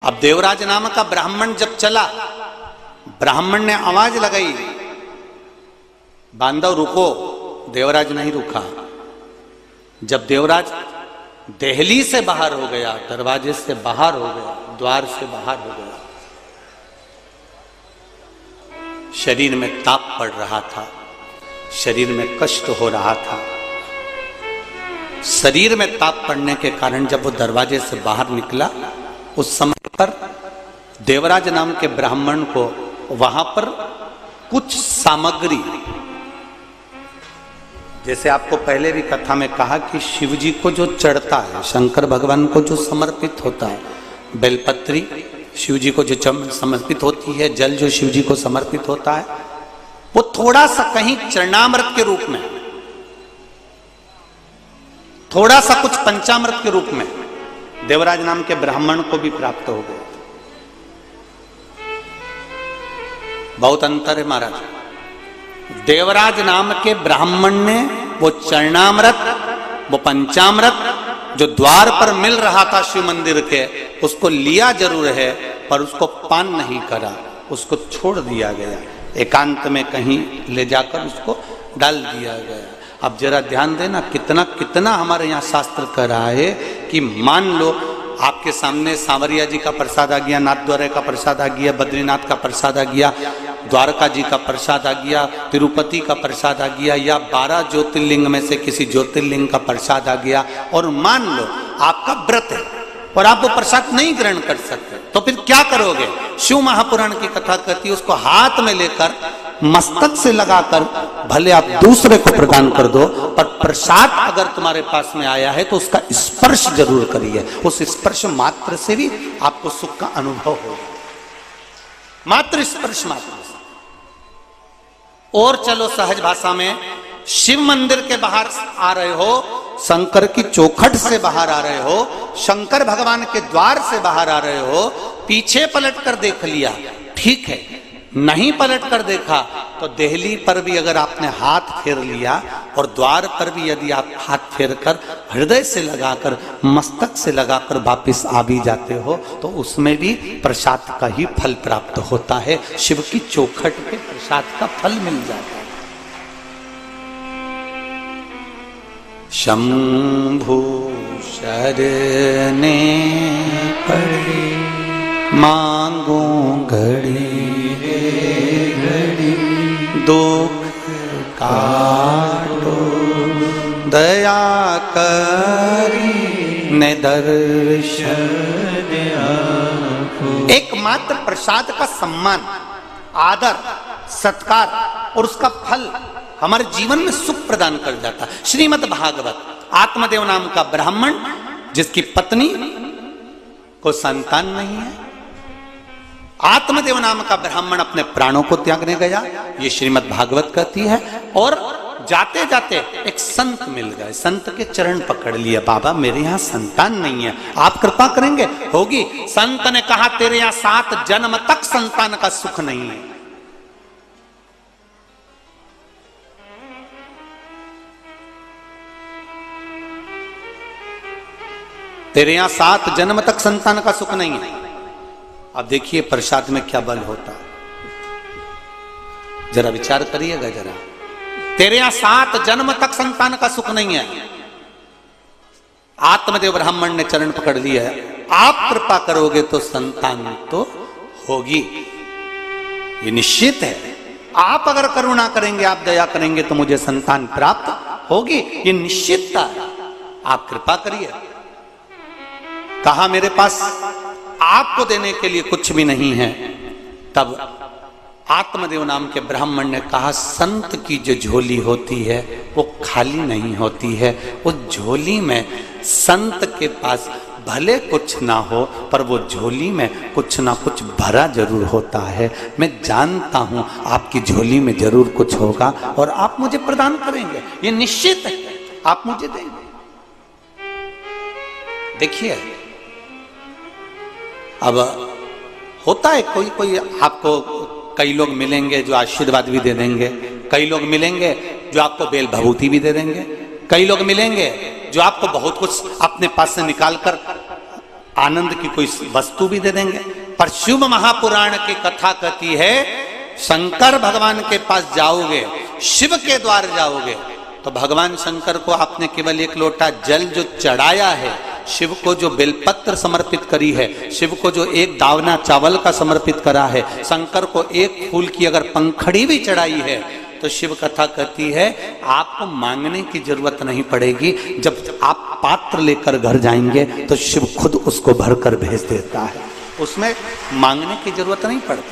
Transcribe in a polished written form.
अब देवराज नाम का ब्राह्मण जब चला, ब्राह्मण ने आवाज लगाई, बांधव रुको। देवराज नहीं रुका। जब देवराज देहली से बाहर हो गया, दरवाजे से बाहर हो गया, द्वार से बाहर हो गया, शरीर में ताप पड़ रहा था, शरीर में कष्ट हो रहा था। शरीर में ताप पड़ने के कारण जब वो दरवाजे से बाहर निकला, उस समय पर देवराज नाम के ब्राह्मण को वहां पर कुछ सामग्री, जैसे आपको पहले भी कथा में कहा कि शिव जी को जो चढ़ता है, शंकर भगवान को जो समर्पित होता है, बेलपत्री शिव जी को जो समर्पित होती है, जल जो शिव जी को समर्पित होता है, वो थोड़ा सा कहीं चरणामृत के रूप में, थोड़ा सा कुछ पंचामृत के रूप में देवराज नाम के ब्राह्मण को भी प्राप्त हो गया। बहुत अंतर है महाराज। देवराज नाम के ब्राह्मण ने वो चरणामृत, वो पंचामृत जो द्वार पर मिल रहा था शिव मंदिर के, उसको लिया जरूर है पर उसको पान नहीं करा, उसको छोड़ दिया गया, एकांत में कहीं ले जाकर उसको डाल दिया गया। अब जरा ध्यान देना, कितना कितना हमारे यहाँ शास्त्र कह रहा है कि मान लो आपके सामने सांवरिया जी का प्रसाद आ गया, नाथद्वारा का प्रसाद आ गया, बद्रीनाथ का प्रसाद आ गया, द्वारका जी का प्रसाद आ गया, तिरुपति का प्रसाद आ गया, या 12 ज्योतिर्लिंग में से किसी ज्योतिर्लिंग का प्रसाद आ गया, और मान लो आपका व्रत है और आप वो प्रसाद नहीं ग्रहण कर सकते, तो फिर क्या करोगे? शिव महापुराण की कथा कहती है, उसको हाथ में लेकर मस्तक से लगाकर भले आप दूसरे को प्रदान कर दो, पर प्रसाद अगर तुम्हारे पास में आया है तो उसका स्पर्श जरूर करिए। उस स्पर्श मात्र से भी आपको सुख का अनुभव होगा, मात्र स्पर्श मात्र से। और चलो सहज भाषा में, शिव मंदिर के बाहर आ रहे हो, शंकर की चौखट से बाहर आ रहे हो, शंकर भगवान के द्वार से बाहर आ रहे हो, पीछे पलट कर देख लिया, ठीक है। नहीं पलट कर देखा तो देहली पर भी अगर आपने हाथ फेर लिया और द्वार पर भी यदि आप हाथ फेर कर हृदय से लगाकर, मस्तक से लगाकर वापिस आ भी जाते हो, तो उसमें भी प्रसाद का ही फल प्राप्त होता है। शिव की चौखट पे प्रसाद का फल मिल जाता है। शंभु शरणे पड़े मांगू घड़ी घड़ी, दुख काटो दया करी ने दर्शन आँखों। एकमात्र प्रसाद का सम्मान, आदर, सत्कार और उसका फल हमारे जीवन में सुख प्रदान कर जाता है। श्रीमद् भागवत, आत्मदेव नाम का ब्राह्मण जिसकी पत्नी को संतान नहीं है, आत्मदेव नाम का ब्राह्मण अपने प्राणों को त्यागने गया, ये श्रीमद् भागवत कहती है। और जाते जाते एक संत मिल गए, संत के चरण पकड़ लिए, बाबा मेरे यहाँ संतान नहीं है, आप कृपा करेंगे? होगी। संत ने कहा तेरे यहाँ 7 जन्म तक संतान का सुख नहीं है। तेरे यहां 7 जन्म तक संतान का सुख नहीं है। अब देखिए प्रसाद में क्या बल होता है, जरा विचार करिएगा जरा। तेरे यहां 7 जन्म तक संतान का सुख नहीं है, आत्मदेव ब्राह्मण ने चरण पकड़ लिया है, आप कृपा करोगे तो संतान तो होगी, ये निश्चित है। आप अगर करुणा करेंगे, आप दया करेंगे तो मुझे संतान प्राप्त होगी, ये निश्चितता है, आप कृपा करिए। कहा मेरे पास आपको देने के लिए कुछ भी नहीं है। तब आत्मदेव नाम के ब्राह्मण ने कहा, संत की जो झोली होती है वो खाली नहीं होती है, उस झोली में संत के पास भले कुछ ना हो पर वो झोली में कुछ ना कुछ भरा जरूर होता है। मैं जानता हूं आपकी झोली में जरूर कुछ होगा और आप मुझे प्रदान करेंगे, ये निश्चित है, आप मुझे देंगे। देखिए अब होता है, कोई कोई आपको, कई लोग मिलेंगे जो आशीर्वाद भी दे देंगे, कई लोग मिलेंगे जो आपको बेल भभूति भी दे देंगे, कई लोग मिलेंगे जो आपको बहुत कुछ अपने पास से निकाल कर आनंद की कोई वस्तु भी दे देंगे। पर शिव महापुराण की कथा कहती है शंकर भगवान के पास जाओगे, शिव के द्वार जाओगे, तो भगवान शंकर को आपने केवल एक लोटा जल जो चढ़ाया है, शिव को जो बेलपत्र समर्पित करी है, शिव को जो एक दावना चावल का समर्पित करा है, शंकर को एक फूल की अगर पंखड़ी भी चढ़ाई है, तो शिव कथा कहती है आपको मांगने की जरूरत नहीं पड़ेगी। जब आप पात्र लेकर घर जाएंगे तो शिव खुद उसको भरकर भेज देता है, उसमें मांगने की जरूरत नहीं पड़ती।